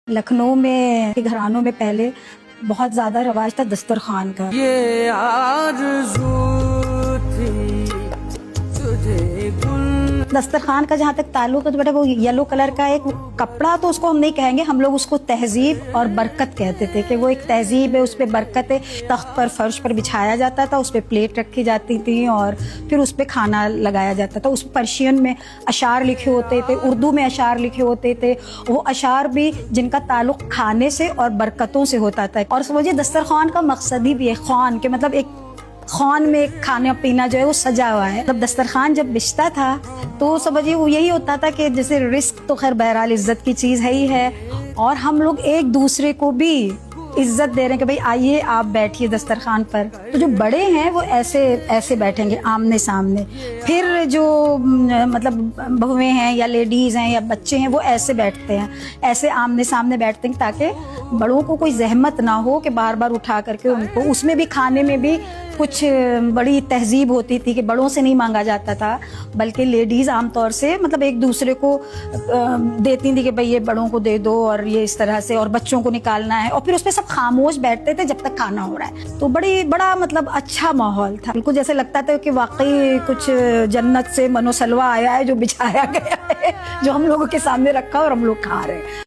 लखनऊ में घरानों में पहले बहुत ज़्यादा रवाज था दस्तरखान का। ये आरज़ू थी तुझे गुल। दस्तरखान का जहाँ तक ताल्लुक है तो बेटा वो येलो कलर का एक कपड़ा, तो उसको हम नहीं कहेंगे, हम लोग उसको तहजीब और बरकत कहते थे कि वो एक तहजीब है, उस पर बरकत है। तख्त पर फर्श पर बिछाया जाता था, उस पर प्लेट रखी जाती थी और फिर उस पर खाना लगाया जाता था। उस पर्शियन में अशार लिखे होते थे, उर्दू में अशार लिखे होते थे, वो अशार भी जिनका ताल्लुक खाने से और बरकतों से होता था। और समझिए दस्तरखान का मकसद ही भी है खान के, मतलब एक खान में एक खाना पीना जो है वो सजा हुआ है। मतलब दस्तरखान जब बिछता था तो समझिए वो यही होता था कि जैसे रिस्क तो खैर बहरहाल इज्जत की चीज़ है ही है, और हम लोग एक दूसरे को भी इज्जत दे रहे हैं कि भाई आइए आप बैठिए दस्तरखान पर। तो जो बड़े हैं वो ऐसे ऐसे बैठेंगे आमने सामने, फिर जो मतलब बहुएं हैं या लेडीज़ हैं या बच्चे हैं वो ऐसे बैठते हैं, ऐसे आमने सामने बैठते हैं ताकि बड़ों को कोई जहमत ना हो कि बार बार उठा करके उनको। उसमें भी खाने में भी कुछ बड़ी तहजीब होती थी कि बड़ों से नहीं मांगा जाता था, बल्कि लेडीज़ आमतौर से मतलब एक दूसरे को देती थी कि भाई ये बड़ों को दे दो और ये इस तरह से, और बच्चों को निकालना है, और फिर उस पर सब खामोश बैठते थे जब तक खाना हो रहा है। तो बड़ा मतलब अच्छा माहौल था, बिल्कुल जैसे लगता था कि वाकई कुछ जन्नत से मनोसलवा आया है जो बिछाया गया है, जो हम लोगों के सामने रखा और हम लोग खा रहे हैं।